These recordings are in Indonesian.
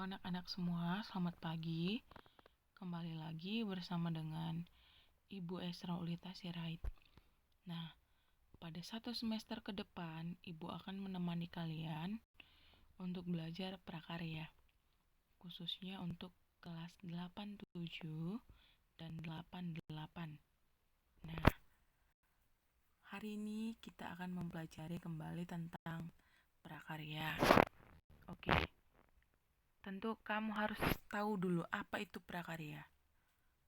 anak-anak semua, selamat pagi. Kembali lagi bersama dengan Ibu Esra Ulita Sirait. Nah, pada satu semester ke depan, Ibu akan menemani kalian untuk belajar prakarya, khususnya untuk kelas 87 dan 88. Nah, hari ini kita akan mempelajari kembali tentang prakarya. Oke. Tentu kamu harus tahu dulu apa itu prakarya.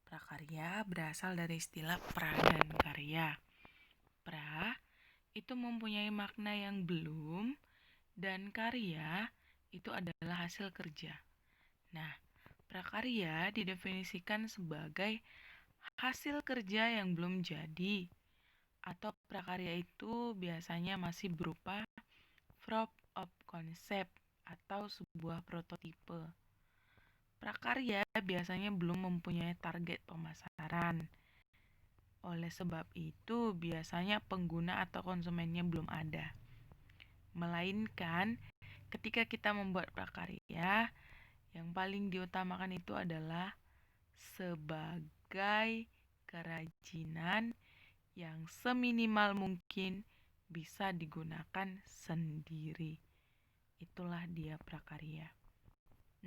Prakarya berasal dari istilah pra dan karya. Pra itu mempunyai makna yang belum, dan karya itu adalah hasil kerja. Nah, prakarya didefinisikan sebagai hasil kerja yang belum jadi, atau prakarya itu biasanya masih berupa proof of concept atau sebuah prototipe. Prakarya biasanya belum mempunyai target pemasaran. Oleh sebab itu, biasanya pengguna atau konsumennya belum ada. Melainkan, ketika kita membuat prakarya, yang paling diutamakan itu adalah sebagai kerajinan yang seminimal mungkin bisa digunakan sendiri. Itulah dia prakarya.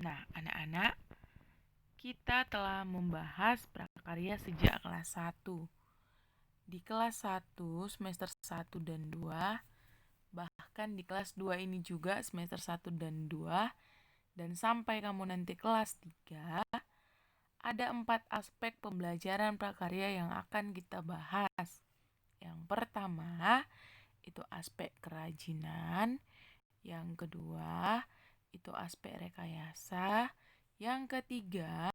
Nah, anak-anak, kita telah membahas prakarya sejak kelas 1. Di kelas 1, semester 1 dan 2, bahkan di kelas 2 ini juga semester 1 dan 2, dan sampai kamu nanti kelas 3, ada 4 aspek pembelajaran prakarya yang akan kita bahas. Yang pertama, itu aspek kerajinan. Yang kedua, itu aspek rekayasa. Yang ketiga,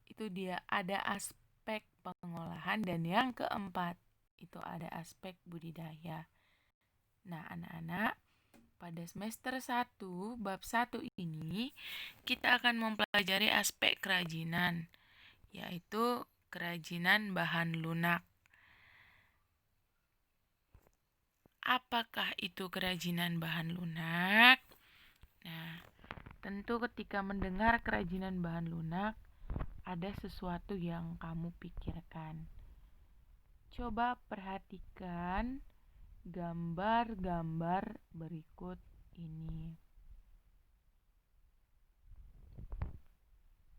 itu dia ada aspek pengolahan. Dan yang keempat, itu ada aspek budidaya. Nah, anak-anak, pada semester 1, bab 1 ini, kita akan mempelajari aspek kerajinan, yaitu kerajinan bahan lunak. Apakah itu kerajinan bahan lunak? Nah, tentu ketika mendengar kerajinan bahan lunak, ada sesuatu yang kamu pikirkan. Coba perhatikan gambar-gambar berikut ini.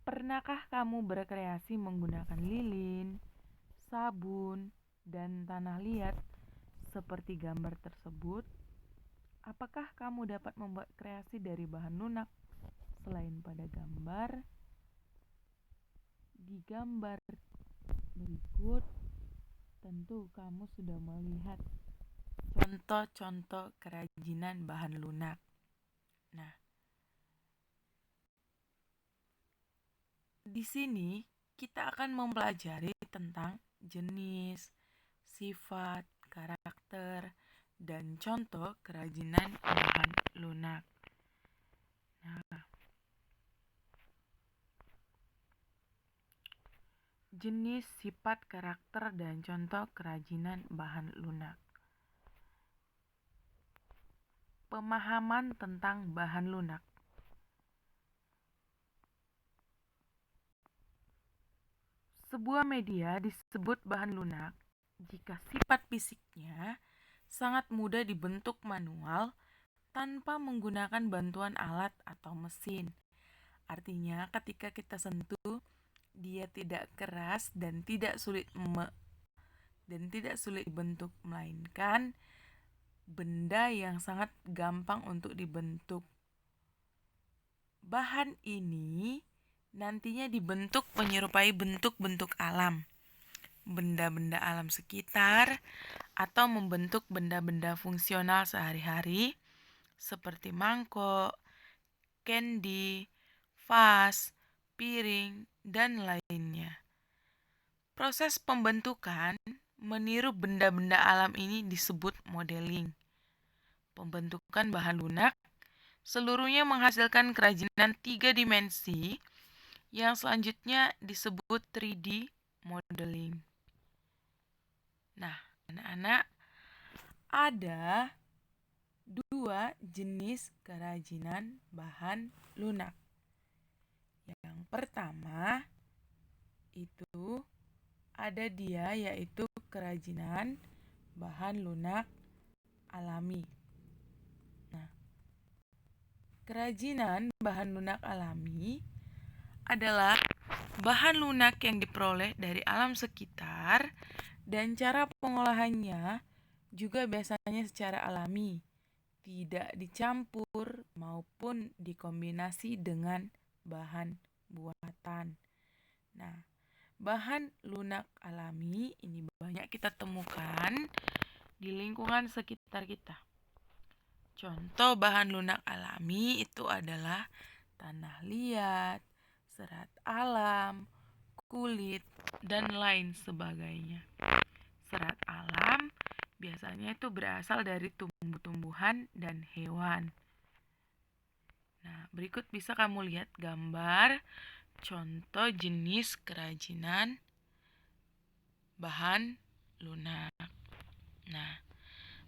Pernahkah kamu berkreasi menggunakan lilin, sabun, dan tanah liat seperti gambar tersebut? Apakah kamu dapat membuat kreasi dari bahan lunak selain pada gambar? Di gambar berikut, tentu kamu sudah melihat contoh-contoh kerajinan bahan lunak. Nah, di sini kita akan mempelajari tentang jenis, sifat, karakter, dan contoh kerajinan bahan lunak. Nah, jenis, sifat, karakter, dan contoh kerajinan bahan lunak. Pemahaman tentang bahan lunak. Sebuah media disebut bahan lunak jika sifat fisiknya sangat mudah dibentuk manual tanpa menggunakan bantuan alat atau mesin. Artinya ketika kita sentuh, dia tidak keras dan tidak sulit dibentuk, melainkan benda yang sangat gampang untuk dibentuk. Bahan ini nantinya dibentuk menyerupai bentuk-bentuk alam, benda-benda alam sekitar, atau membentuk benda-benda fungsional sehari-hari seperti mangkok, kendi, vas, piring, dan lainnya. Proses pembentukan meniru benda-benda alam ini disebut modeling. Pembentukan bahan lunak seluruhnya menghasilkan kerajinan 3 dimensi yang selanjutnya disebut 3D modeling. Nah, anak-anak, ada 2 jenis kerajinan bahan lunak. Yang pertama itu ada dia, yaitu kerajinan bahan lunak alami. Nah, kerajinan bahan lunak alami adalah bahan lunak yang diperoleh dari alam sekitar dan cara pengolahannya juga biasanya secara alami, tidak dicampur maupun dikombinasi dengan bahan buatan. Nah, bahan lunak alami ini banyak kita temukan di lingkungan sekitar kita. Contoh bahan lunak alami itu adalah tanah liat, serat alam, kulit, dan lain sebagainya. Serat alam biasanya itu berasal dari tumbuh-tumbuhan dan hewan. Nah, berikut bisa kamu lihat gambar contoh jenis kerajinan bahan lunak. Nah,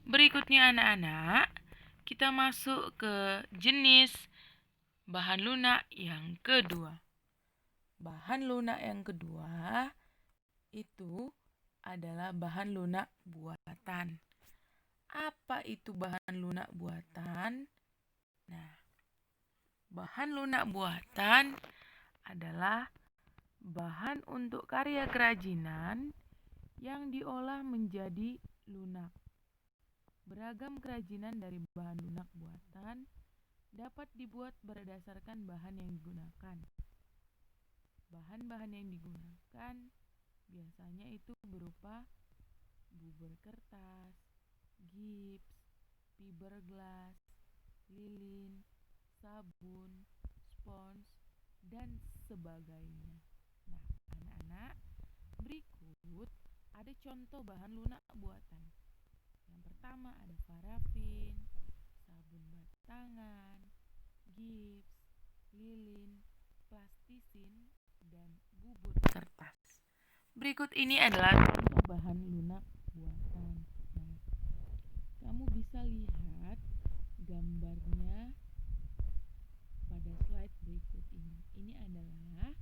berikutnya anak-anak, kita masuk ke jenis bahan lunak yang kedua. Bahan lunak yang kedua itu adalah bahan lunak buatan. Apa itu bahan lunak buatan? Nah, bahan lunak buatan adalah bahan untuk karya kerajinan yang diolah menjadi lunak. Beragam kerajinan dari bahan lunak buatan dapat dibuat berdasarkan bahan yang digunakan. Bahan-bahan yang digunakan biasanya itu berupa bubur kertas, gips, fiberglass, lilin, sabun, spons, dan sebagainya. Nah, anak-anak, berikut ada contoh bahan lunak buatan. Yang pertama ada parafin, sabun batangan, gips, lilin, plastisin, dan bubur kertas. Berikut ini adalah contoh bahan lunak buatan. Nah, kamu bisa lihat gambarnya pada slide berikut ini. Ini adalah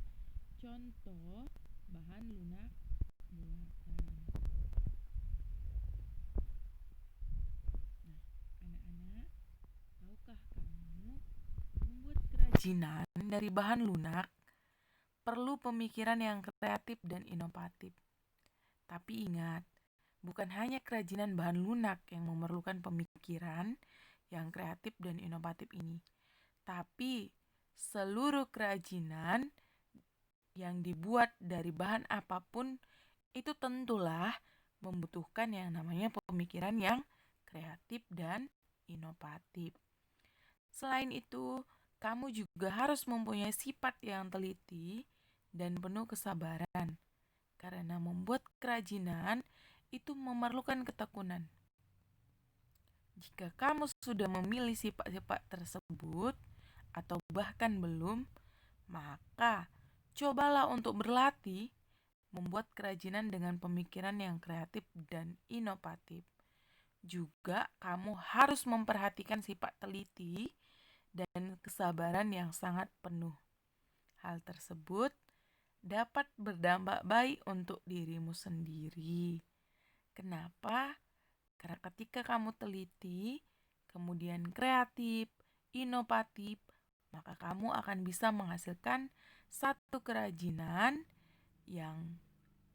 contoh bahan lunak buatan. Nah, anak-anak, tahukah kamu membuat kerajinan dari bahan lunak perlu pemikiran yang kreatif dan inovatif. Tapi ingat, bukan hanya kerajinan bahan lunak yang memerlukan pemikiran yang kreatif dan inovatif ini, tapi seluruh kerajinan yang dibuat dari bahan apapun itu tentulah membutuhkan yang namanya pemikiran yang kreatif dan inovatif. Selain itu, kamu juga harus mempunyai sifat yang teliti dan penuh kesabaran, karena membuat kerajinan itu memerlukan ketekunan. Jika kamu sudah memilih sifat-sifat tersebut atau bahkan belum, maka cobalah untuk berlatih membuat kerajinan dengan pemikiran yang kreatif dan inovatif. Juga kamu harus memperhatikan sifat teliti dan kesabaran yang sangat penuh. Hal tersebut dapat berdampak baik untuk dirimu sendiri. Kenapa? Karena ketika kamu teliti, kemudian kreatif, inovatif, maka kamu akan bisa menghasilkan satu kerajinan yang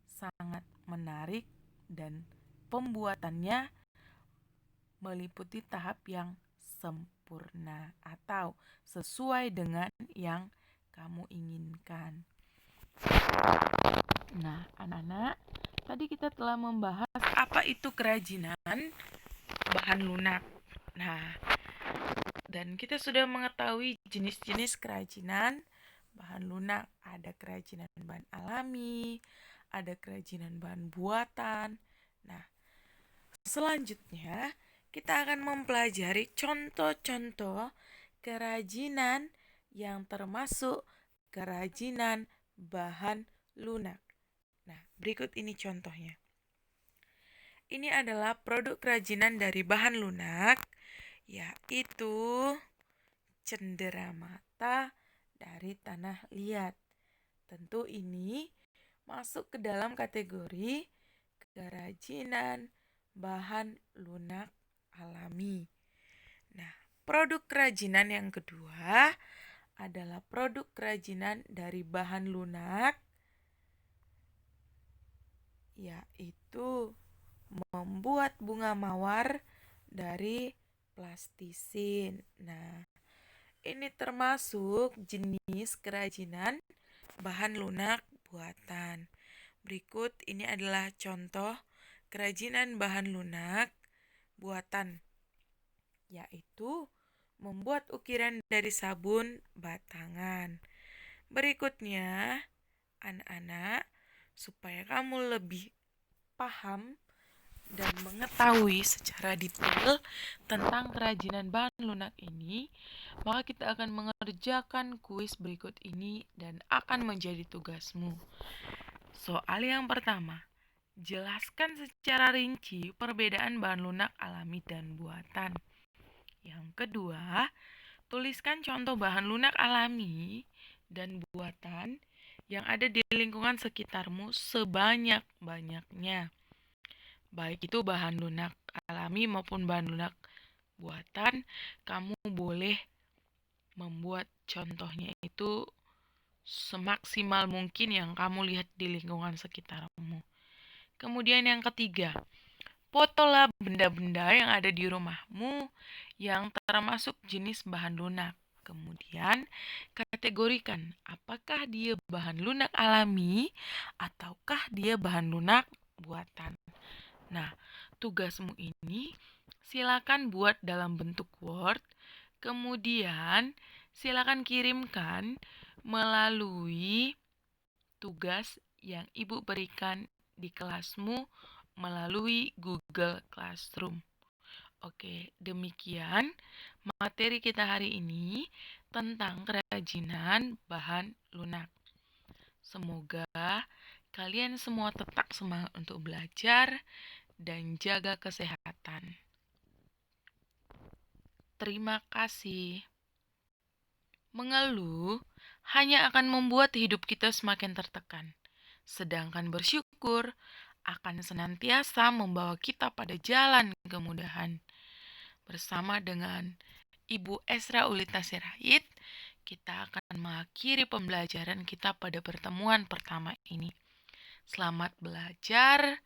sangat menarik dan pembuatannya meliputi tahap yang sempurna atau sesuai dengan yang kamu inginkan. Nah, anak-anak, tadi kita telah membahas apa itu kerajinan bahan lunak. Nah, dan kita sudah mengetahui jenis-jenis kerajinan bahan lunak. Ada kerajinan bahan alami, ada kerajinan bahan buatan. Nah, selanjutnya kita akan mempelajari contoh-contoh kerajinan yang termasuk kerajinan bahan lunak. Nah, berikut ini contohnya. Ini adalah produk kerajinan dari bahan lunak, yaitu cenderamata dari tanah liat. Tentu ini masuk ke dalam kategori kerajinan bahan lunak alami. Nah, produk kerajinan yang kedua adalah produk kerajinan dari bahan lunak, yaitu membuat bunga mawar dari plastisin. Nah, ini termasuk jenis kerajinan bahan lunak buatan. Berikut ini adalah contoh kerajinan bahan lunak buatan, yaitu membuat ukiran dari sabun batangan. Berikutnya, anak-anak, supaya kamu lebih paham dan mengetahui secara detail tentang kerajinan bahan lunak ini, maka kita akan mengerjakan kuis berikut ini dan akan menjadi tugasmu. Soal yang pertama, jelaskan secara rinci perbedaan bahan lunak alami dan buatan. Yang kedua, tuliskan contoh bahan lunak alami dan buatan yang ada di lingkungan sekitarmu sebanyak-banyaknya. Baik itu bahan lunak alami maupun bahan lunak buatan, kamu boleh membuat contohnya itu semaksimal mungkin yang kamu lihat di lingkungan sekitarmu. Kemudian yang ketiga, fotolah benda-benda yang ada di rumahmu yang termasuk jenis bahan lunak. Kemudian kategorikan apakah dia bahan lunak alami ataukah dia bahan lunak buatan. Nah, tugasmu ini silakan buat dalam bentuk Word, kemudian silakan kirimkan melalui tugas yang Ibu berikan di kelasmu melalui Google Classroom. Oke, demikian materi kita hari ini tentang kerajinan bahan lunak. Semoga kalian semua tetap semangat untuk belajar dan jaga kesehatan. Terima kasih. Mengeluh hanya akan membuat hidup kita semakin tertekan. Sedangkan bersyukur akan senantiasa membawa kita pada jalan kemudahan. Bersama dengan Ibu Esra Ulita Sirait, kita akan mengakhiri pembelajaran kita pada pertemuan pertama ini. Selamat belajar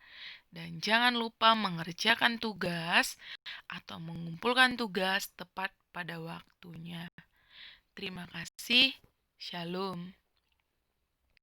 dan jangan lupa mengerjakan tugas atau mengumpulkan tugas tepat pada waktunya. Terima kasih. Shalom.